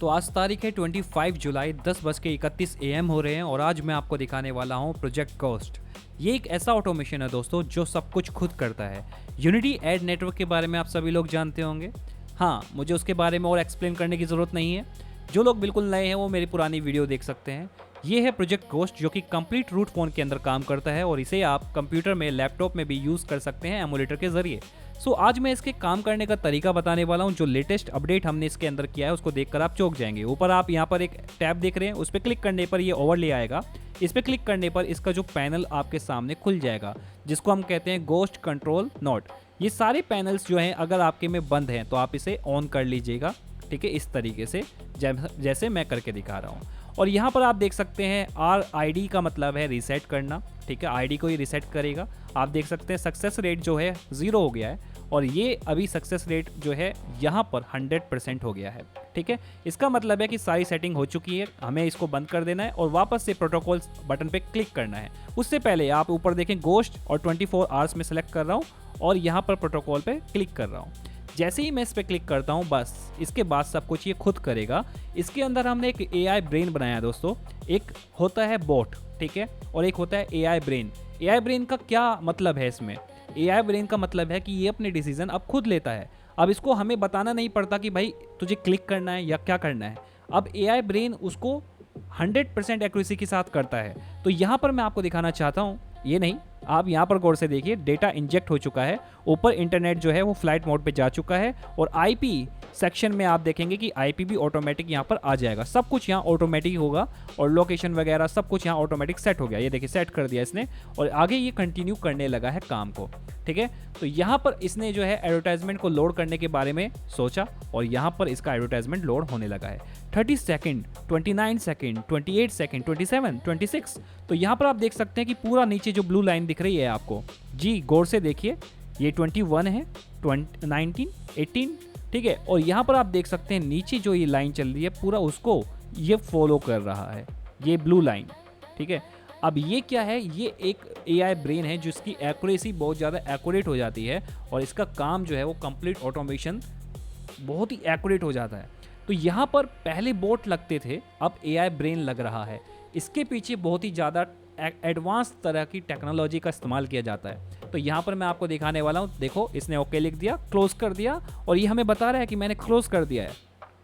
तो आज तारीख है 25 जुलाई 10:31 AM हो रहे हैं और आज मैं आपको दिखाने वाला हूं प्रोजेक्ट घोस्ट। ये एक ऐसा ऑटोमेशन है दोस्तों जो सब कुछ खुद करता है। यूनिटी एड नेटवर्क के बारे में आप सभी लोग जानते होंगे। हाँ, मुझे उसके बारे में और एक्सप्लेन करने की ज़रूरत नहीं है। जो लोग बिल्कुल नए हैं वो मेरी पुरानी वीडियो देख सकते हैं। ये है प्रोजेक्ट घोस्ट जो कि कंप्लीट रूट फ़ोन के अंदर काम करता है और इसे आप कंप्यूटर में, लैपटॉप में भी यूज़ कर सकते हैं एमुलेटर के ज़रिए। सो आज मैं इसके काम करने का तरीका बताने वाला हूँ। जो लेटेस्ट अपडेट हमने इसके अंदर किया है उसको देखकर आप चौंक जाएंगे। ऊपर आप यहाँ पर एक टैब देख रहे हैं, उस पर क्लिक करने पर ये ओवरले आएगा। इस पर क्लिक करने पर इसका जो पैनल आपके सामने खुल जाएगा जिसको हम कहते हैं घोस्ट कंट्रोल नोड। ये सारे पैनल्स जो हैं अगर आपके में बंद हैं तो आप इसे ऑन कर लीजिएगा, ठीक है, इस तरीके से जैसे मैं करके दिखा रहा हूँ। और यहाँ पर आप देख सकते हैं RID का मतलब है रीसेट करना, ठीक है, ID को ही रीसेट करेगा। आप देख सकते हैं सक्सेस रेट जो है 0 हो गया है और ये अभी सक्सेस रेट जो है यहाँ पर 100% हो गया है, ठीक है। इसका मतलब है कि सारी सेटिंग हो चुकी है, हमें इसको बंद कर देना है और वापस से प्रोटोकॉल बटन पे क्लिक करना है। उससे पहले आप ऊपर देखें घोस्ट और 24 आवर्स में सेलेक्ट कर रहा हूँ और यहाँ पर प्रोटोकॉल पे क्लिक कर रहा हूँ। जैसे ही मैं इस पर क्लिक करता हूँ बस इसके बाद सब कुछ ये खुद करेगा। इसके अंदर हमने एक AI ब्रेन बनाया है दोस्तों। एक होता है बॉट, ठीक है, और एक होता है AI ब्रेन। AI ब्रेन का क्या मतलब है इसमें? AI ब्रेन का मतलब है कि ये अपने डिसीजन अब खुद लेता है। अब इसको हमें बताना नहीं पड़ता कि भाई तुझे क्लिक करना है या क्या करना है। अब AI ब्रेन उसको 100% एक्यूरेसी के साथ करता है। तो यहाँ पर मैं आपको दिखाना चाहता हूँ, ये नहीं, आप यहाँ पर गौर से देखिए, डेटा इंजेक्ट हो चुका है। ऊपर इंटरनेट जो है वो फ्लाइट मोड पे जा चुका है और IP सेक्शन में आप देखेंगे कि IP भी ऑटोमेटिक यहाँ पर आ जाएगा। सब कुछ यहाँ ऑटोमेटिक होगा और लोकेशन वगैरह सब कुछ यहाँ ऑटोमेटिक सेट हो गया। ये देखिए सेट कर दिया इसने और आगे ये कंटिन्यू करने लगा है काम को, ठीक है। तो यहाँ पर इसने जो है एडवर्टाइजमेंट को लोड करने के बारे में सोचा और यहाँ पर इसका एडवर्टाइजमेंट लोड होने लगा है। 30 सेकेंड, 29 सेकेंड, 28 सेकेंड, 27, 26। तो यहाँ पर आप देख सकते हैं कि पूरा नीचे जो ब्लू लाइन दिख रही है आपको, जी गौर से देखिए, ये 21 है, 19, 18, ठीक है। और यहाँ पर आप देख सकते हैं नीचे जो ये लाइन चल रही है पूरा उसको ये फॉलो कर रहा है, ये ब्लू लाइन, ठीक है। अब ये क्या है? ये एक AI ब्रेन है जिसकी एक्यूरेसी बहुत ज़्यादा एक्यूरेट हो जाती है और इसका काम जो है वो कंप्लीट ऑटोमेशन बहुत ही एक्यूरेट हो जाता है। तो यहाँ पर पहले बोट लगते थे, अब AI ब्रेन लग रहा है। इसके पीछे बहुत ही ज़्यादा एडवांस तरह की टेक्नोलॉजी का इस्तेमाल किया जाता है। तो यहाँ पर मैं आपको दिखाने वाला हूँ। देखो इसने ओके लिख दिया, क्लोज कर दिया और ये हमें बता रहा है कि मैंने क्लोज कर दिया है,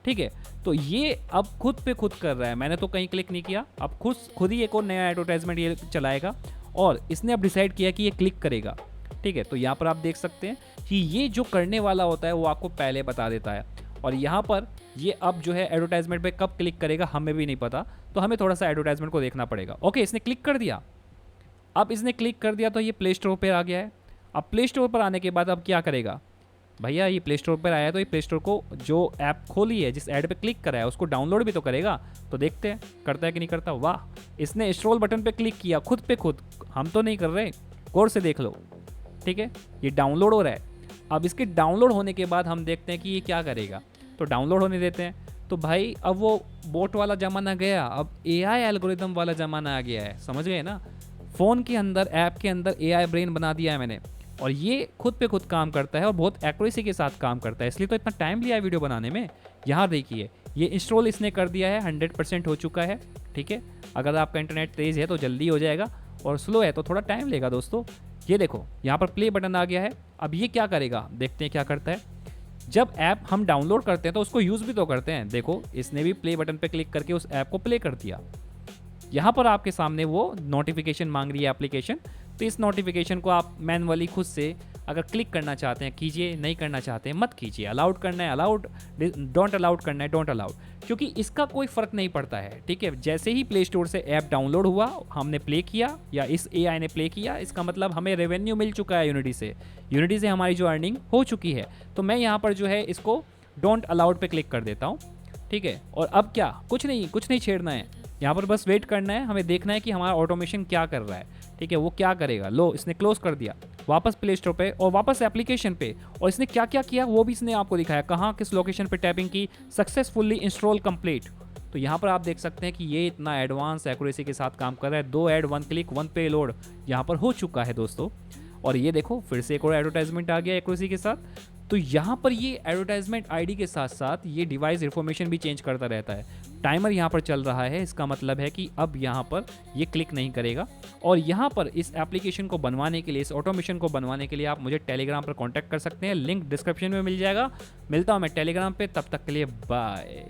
ठीक है। तो ये अब खुद पे खुद कर रहा है, मैंने तो कहीं क्लिक नहीं किया। अब खुद ही एक और नया एडवर्टाइजमेंट ये चलाएगा और इसने अब डिसाइड किया कि ये क्लिक करेगा, ठीक है। तो यहाँ पर आप देख सकते हैं कि ये जो करने वाला होता है वो आपको पहले बता देता है और यहाँ पर ये अब जो है एडवर्टाइजमेंट पे कब क्लिक करेगा हमें भी नहीं पता, तो हमें थोड़ा सा एडवर्टाइजमेंट को देखना पड़ेगा। ओके, इसने क्लिक कर दिया। अब इसने क्लिक कर दिया तो ये प्ले स्टोर पर आ गया है। अब प्ले स्टोर पर आने के बाद अब क्या करेगा भैया? ये प्ले स्टोर पर आया तो ये प्ले स्टोर को जो ऐप खोली है, जिस ऐड पे क्लिक करा है उसको डाउनलोड भी तो करेगा। तो देखते हैं करता है कि नहीं करता। वाह, इसने इंस्टॉल बटन पे क्लिक किया खुद पे खुद, हम तो नहीं कर रहे, गौर से देख लो, ठीक है। ये डाउनलोड हो रहा है। अब इसके डाउनलोड होने के बाद हम देखते हैं कि ये क्या करेगा। तो डाउनलोड होने देते हैं। तो भाई अब वो बोट वाला ज़माना गया, अब AI एल्गोरिदम वाला ज़माना आ गया है, समझ गए ना। फ़ोन के अंदर, ऐप के अंदर AI ब्रेन बना दिया है मैंने और ये खुद पे खुद काम करता है और बहुत एक्यूरेसी के साथ काम करता है, इसलिए तो इतना टाइम लिया है वीडियो बनाने में। यहाँ देखिए ये इंस्टॉल इसने कर दिया है, 100% हो चुका है, ठीक है। अगर आपका इंटरनेट तेज़ है तो जल्दी हो जाएगा और स्लो है तो थोड़ा टाइम लेगा दोस्तों। ये देखो यहाँ पर प्ले बटन आ गया है। अब ये क्या करेगा, देखते हैं क्या करता है। जब ऐप हम डाउनलोड करते हैं तो उसको यूज़ भी तो करते हैं। देखो इसने भी प्ले बटन पे क्लिक करके उस ऐप को प्ले कर दिया। यहाँ पर आपके सामने वो नोटिफिकेशन मांग रही है एप्लीकेशन, तो इस नोटिफिकेशन को आप मैनुअली खुद से अगर क्लिक करना चाहते हैं कीजिए, नहीं करना चाहते हैं मत कीजिए। अलाउड करना है अलाउड, डोंट अलाउड करना है डोंट अलाउड, क्योंकि इसका कोई फ़र्क नहीं पड़ता है, ठीक है। जैसे ही प्ले स्टोर से ऐप डाउनलोड हुआ, हमने प्ले किया या इस AI ने प्ले किया, इसका मतलब हमें रेवेन्यू मिल चुका है यूनिटी से हमारी जो अर्निंग हो चुकी है। तो मैं यहाँ पर जो है इसको डोंट अलाउड पे क्लिक कर देता हूँ, ठीक है। और अब क्या, कुछ नहीं छेड़ना है, यहाँ पर बस वेट करना है। हमें देखना है कि हमारा ऑटोमेशन क्या कर रहा है, ठीक है, वो क्या करेगा। लो इसने क्लोज कर दिया, वापस प्ले स्टोर पे और वापस एप्लीकेशन पे, और इसने क्या क्या किया वो भी इसने आपको दिखाया, कहाँ किस लोकेशन पे टैपिंग की, सक्सेसफुली इंस्टॉल कंप्लीट। तो यहाँ पर आप देख सकते हैं कि ये इतना एडवांस एक्यूरेसी के साथ काम कर रहा है। 2 ऐड 1 क्लिक 1 पे लोड यहाँ पर हो चुका है दोस्तों। और ये देखो फिर से एक और एडवर्टाइजमेंट आ गया एक्यूरेसी के साथ। तो यहाँ पर ये एडवर्टाइजमेंट आईडी के साथ साथ ये डिवाइस इन्फॉर्मेशन भी चेंज करता रहता है। टाइमर यहाँ पर चल रहा है, इसका मतलब है कि अब यहाँ पर ये क्लिक नहीं करेगा। और यहाँ पर इस एप्लीकेशन को बनवाने के लिए, इस ऑटोमेशन को बनवाने के लिए आप मुझे टेलीग्राम पर कॉन्टैक्ट कर सकते हैं, लिंक डिस्क्रिप्शन में मिल जाएगा। मिलता हूँ मैं टेलीग्राम पे, तब तक के लिए बाय।